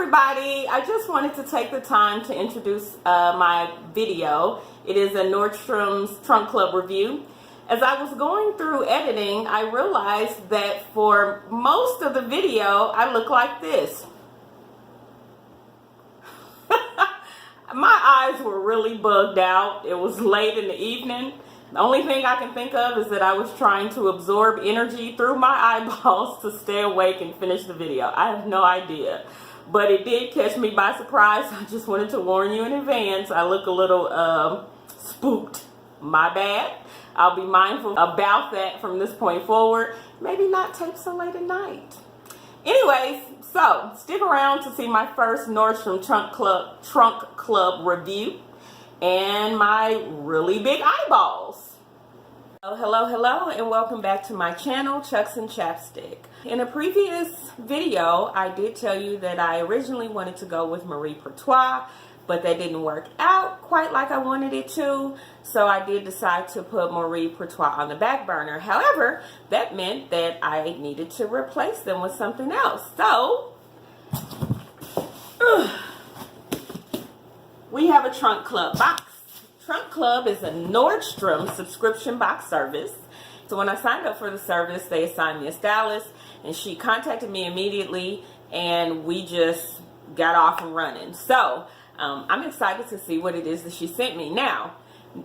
everybody, I just wanted to take the time to introduce my video. It is a Nordstrom's Trunk Club review. As I was going through editing, I realized that for most of the video, I look like this. My eyes were really bugged out. It was late in the evening. The only thing I can think of is that I was trying to absorb energy through my eyeballs to stay awake and finish the video. I have no idea. But it did catch me by surprise. I just wanted to warn you in advance. I look a little spooked. My bad. I'll be mindful about that from this point forward. Maybe not tape so late at night. Anyways, so stick around to see my first Nordstrom Trunk Club review and my really big eyeballs. Hello, and welcome back to my channel, Chucks and Chapstick. In a previous video, I did tell you that I originally wanted to go with Marie Pertois, but that didn't work out quite like I wanted it to, so I did decide to put Marie Pertois on the back burner. However, that meant that I needed to replace them with something else. So, we have a Trunk Club box. Trunk Club is a Nordstrom subscription box service. So when I signed up for the service, they assigned me a stylist, and she contacted me immediately, and we just got off and running. So I'm excited to see what it is that she sent me. Now,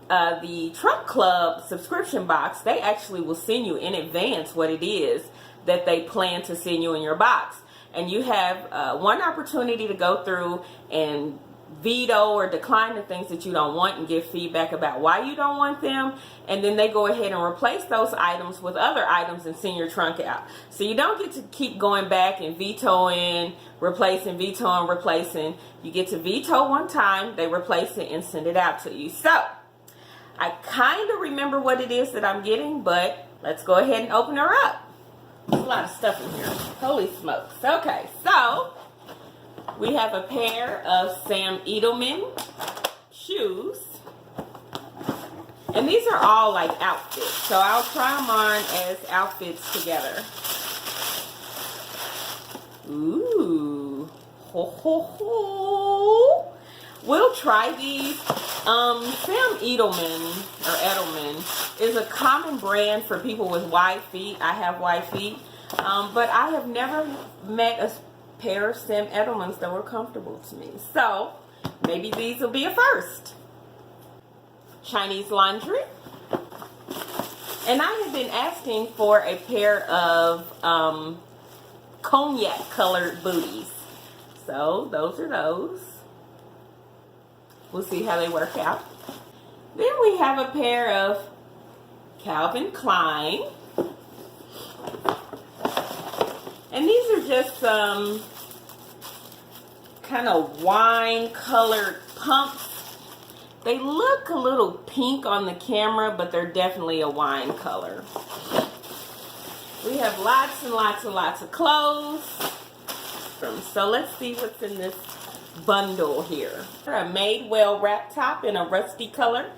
the Trunk Club subscription box, they actually will send you in advance what it is that they plan to send you in your box. And you have one opportunity to go through and veto or decline the things that you don't want and give feedback about why you don't want them, and then they go ahead and replace those items with other items and send your trunk out. So you don't get to keep going back and vetoing, replacing, vetoing, replacing. You get to veto one time, they replace it and send it out to you. So I kind of remember what it is that I'm getting, but let's go ahead and open her up. There's a lot of stuff in here. Holy smokes. Okay, so we have a pair of Sam Edelman shoes. And these are all like outfits. So I'll try them on as outfits together. Ooh. Ho, ho, ho. We'll try these. Sam Edelman is a common brand for people with wide feet. I have wide feet. But I have never met a pair of Sam Edelmans that were comfortable to me. So maybe these will be a first. Chinese laundry. And I have been asking for a pair of cognac colored booties. So those are those. We'll see how they work out. Then we have a pair of Calvin Klein. And these are just some kind of wine colored pumps. They look a little pink on the camera, but they're definitely a wine color. We have lots and lots and lots of clothes. So let's see what's in this bundle here. A Madewell wrap top in a rusty color.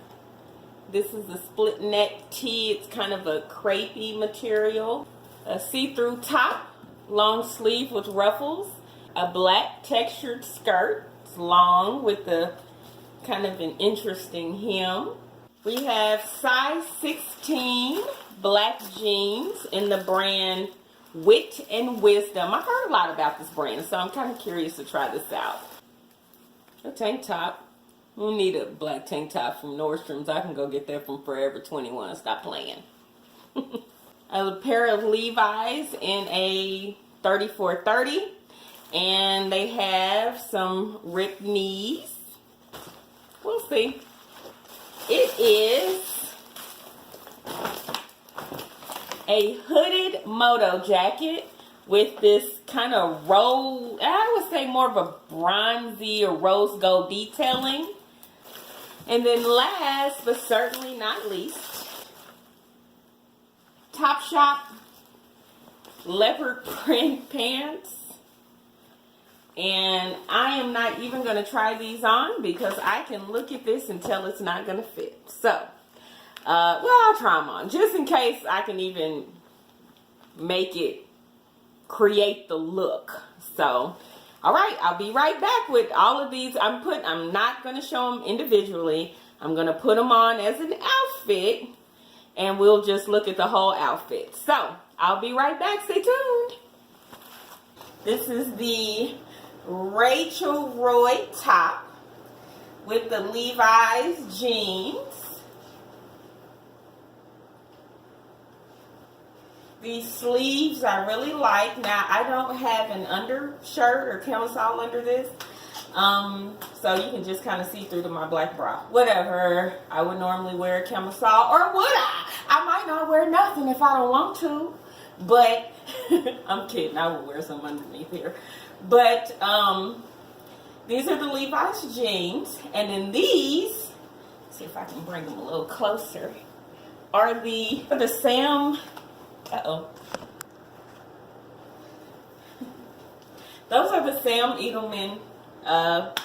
This is a split neck tee. It's kind of a crepey material. A see-through top. Long sleeve with ruffles, a black textured skirt. It's long with a kind of an interesting hem. We have size 16 black jeans in the brand Wit and Wisdom. I've heard a lot about this brand, so I'm kind of curious to try this out. A tank top. We'll need a black tank top from Nordstrom's. I can go get that from Forever 21. Stop playing. A pair of Levi's in a 3430, and they have some ripped knees. We'll see. It is a hooded moto jacket with this kind of rose, I would say more of a bronzy or rose gold detailing. And then last but certainly not least, Topshop leopard print pants. And I am not even going to try these on because I can look at this and tell it's not going to fit. So, well, I'll try them on just in case I can even make it create the look. So, All right, I'll be right back with all of these. I'm not going to show them individually. I'm going to put them on as an outfit, and we'll just look at the whole outfit. So, I'll be right back. Stay tuned. This is the Rachel Roy top with the Levi's jeans. These sleeves I really like. Now, I don't have an undershirt or camisole under this. So you can just kind of see through to my black bra. Whatever. I would normally wear a camisole, or would I? I might not wear nothing if I don't want to. But, I'm kidding. I would wear some underneath here. But, these are the Levi's jeans. And then these, see if I can bring them a little closer, are the Sam... Those are the Sam Edelman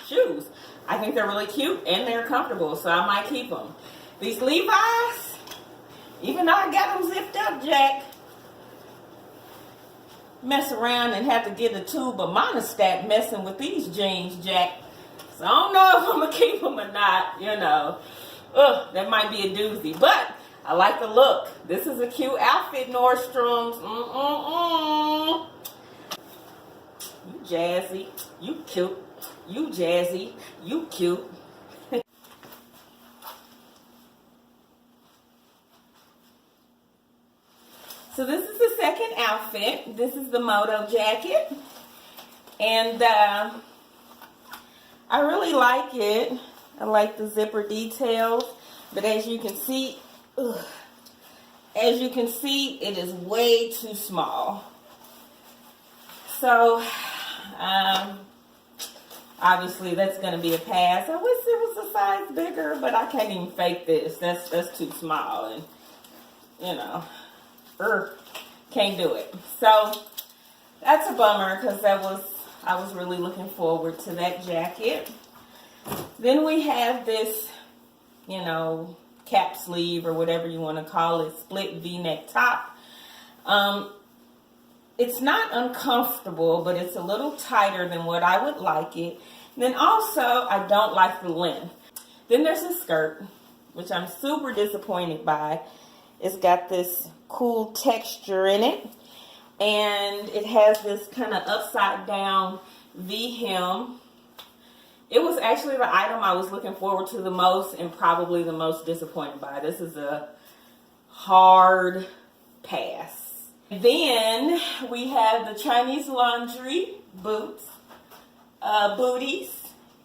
shoes. I think they're really cute and they're comfortable, so I might keep them. These Levi's, even though I got them zipped up, Jack, mess around and have to get a tube of monostat messing with these jeans, Jack. So I don't know if I'm going to keep them or not, you know. Ugh, that might be a doozy, but I like the look. This is a cute outfit, Nordstrom's. You jazzy. You cute. You jazzy. You cute. So this is the second outfit. This is the moto jacket. And I really like it. I like the zipper details. But as you can see, it is way too small. So, obviously that's going to be a pass. I wish it was a size bigger, but I can't even fake this. That's too small, and you know, can't do it. So that's a bummer, because I was really looking forward to that jacket. Then we have this, you know, cap sleeve or whatever you want to call it, split V-neck top. It's not uncomfortable, but it's a little tighter than what I would like it. And then also, I don't like the length. Then there's a skirt, which I'm super disappointed by. It's got this cool texture in it, and it has this kind of upside down V-hem. It was actually the item I was looking forward to the most and probably the most disappointed by. This is a hard pass. Then we have the Chinese laundry booties,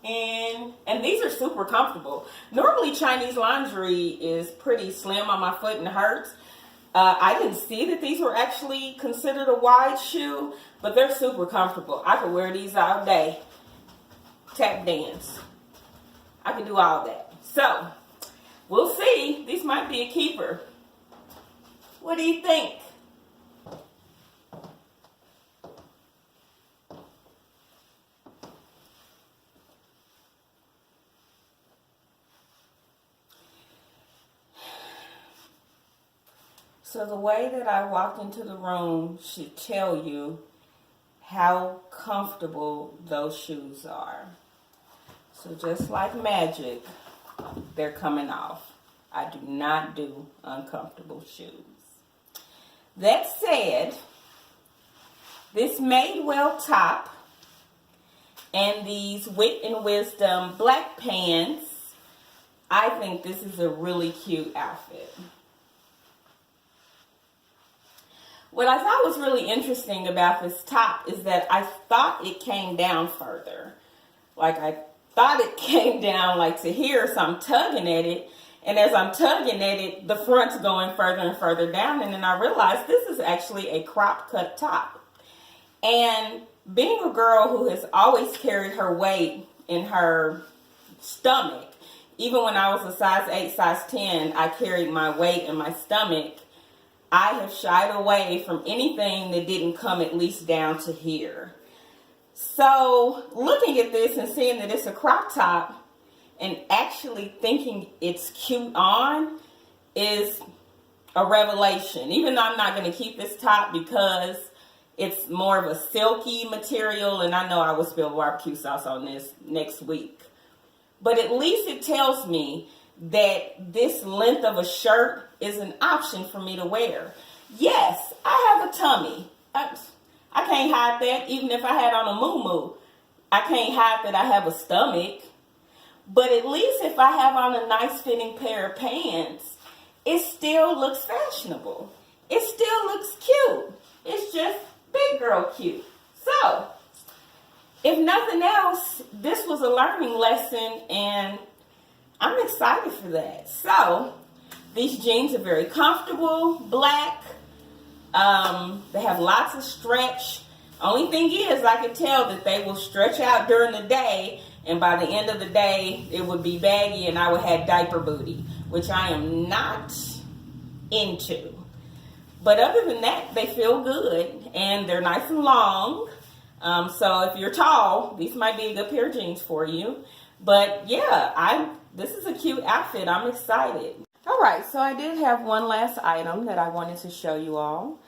and these are super comfortable. Normally Chinese laundry is pretty slim on my foot and hurts. I didn't see that these were actually considered a wide shoe, but they're super comfortable. I could wear these all day. Tap dance. I can do all that. So, we'll see. These might be a keeper. What do you think? So the way that I walked into the room should tell you how comfortable those shoes are. So just like magic, they're coming off. I do not do uncomfortable shoes. That said, this Madewell top and these Wit and Wisdom black pants, I think this is a really cute outfit. What I thought was really interesting about this top is that I thought it came down further. Like I thought it came down like to here, so I'm tugging at it. And as I'm tugging at it, the front's going further and further down. And then I realized this is actually a crop cut top. And being a girl who has always carried her weight in her stomach, even when I was a size 8, size 10, I carried my weight in my stomach. I have shied away from anything that didn't come at least down to here. So looking at this and seeing that it's a crop top and actually thinking it's cute on is a revelation. Even though I'm not going to keep this top because It's more of a silky material, and I know I will spill barbecue sauce on this next week. But at least it tells me that this length of a shirt is an option for me to wear. Yes, I have a tummy. I can't hide that. Even if I had on a muumuu, I can't hide that I have a stomach. But at least if I have on a nice fitting pair of pants, it still looks fashionable. It still looks cute. It's just big girl cute. So, if nothing else, this was a learning lesson, and I'm excited for that. So, these jeans are very comfortable, black. They have lots of stretch. Only thing is, I can tell that they will stretch out during the day, and by the end of the day, it would be baggy, and I would have diaper booty, which I am not into. But other than that, they feel good, and they're nice and long. So if you're tall, these might be a good pair of jeans for you. But yeah, this is a cute outfit. I'm excited. All right, so I did have one last item that I wanted to show you all.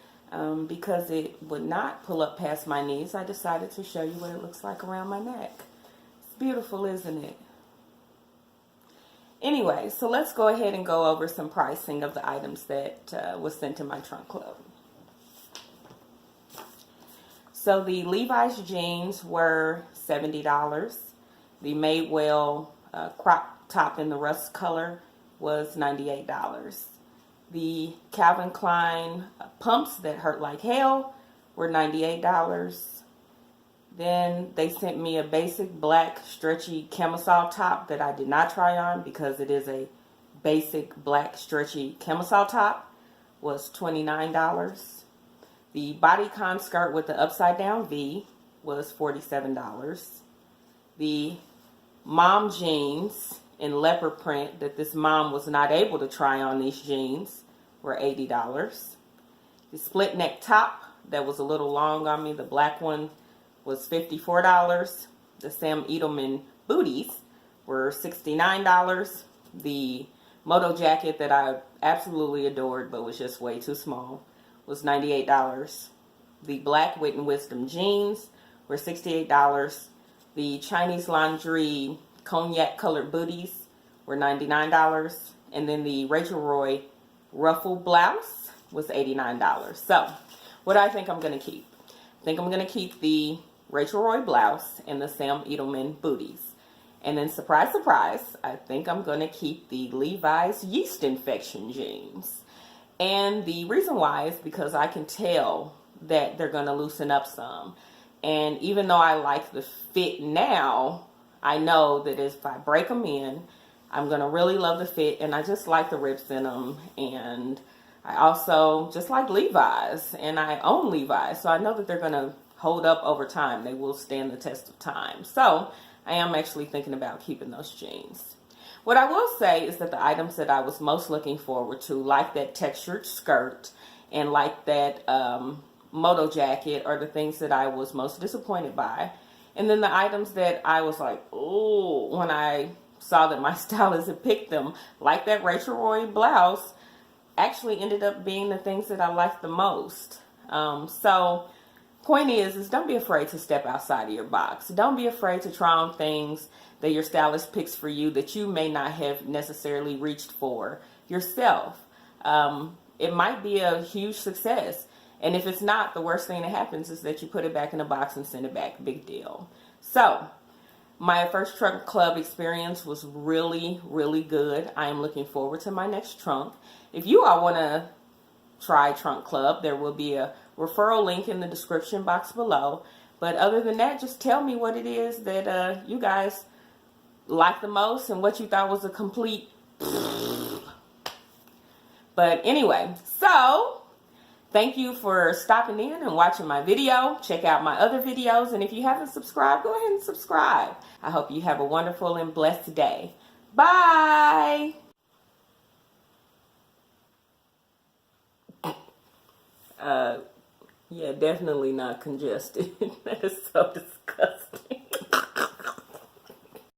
Because it would not pull up past my knees, I decided to show you what it looks like around my neck. It's beautiful, isn't it? Anyway, so let's go ahead and go over some pricing of the items that was sent to my trunk club. So the Levi's jeans were $70. The Madewell crop top in the rust color was $98. The Calvin Klein pumps that hurt like hell were $98. Then they sent me a basic black stretchy camisole top that I did not try on because it is a basic black stretchy camisole top, was $29. The bodycon skirt with the upside down V was $47. The mom jeans in leopard print that this mom was not able to try on these jeans were $80. The split neck top that was a little long on me, the black one, was $54. The Sam Edelman booties were $69. The moto jacket that I absolutely adored but was just way too small was $98. The black Wit and Wisdom jeans were $68. The Chinese laundry cognac colored booties were $99. And then the Rachel Roy ruffle blouse was $89. So, what do I think I'm going to keep? I think I'm going to keep the Rachel Roy blouse and the Sam Edelman booties. And then, surprise, surprise, I think I'm going to keep the Levi's yeast infection jeans. And the reason why is because I can tell that they're going to loosen up some. And even though I like the fit now, I know that if I break them in, I'm going to really love the fit. And I just like the rips in them. And I also just like Levi's. And I own Levi's. So I know that they're going to hold up over time. They will stand the test of time. So I am actually thinking about keeping those jeans. What I will say is that the items that I was most looking forward to, like that textured skirt and like that moto jacket, are the things that I was most disappointed by. And then the items that I was like, oh, when I saw that my stylist had picked them, like that Rachel Roy blouse, actually ended up being the things that I liked the most. So point is don't be afraid to step outside of your box. Don't be afraid to try on things that your stylist picks for you that you may not have necessarily reached for yourself. It might be a huge success. And if it's not, the worst thing that happens is that you put it back in a box and send it back. Big deal. So, my first trunk club experience was really, really good. I am looking forward to my next trunk. If you all want to try trunk club, there will be a referral link in the description box below. But other than that, just tell me what it is that you guys like the most and what you thought was a complete. But anyway, so thank you for stopping in and watching my video. Check out my other videos. And if you haven't subscribed, go ahead and subscribe. I hope you have a wonderful and blessed day. Bye. Yeah, definitely not congested. That is so disgusting.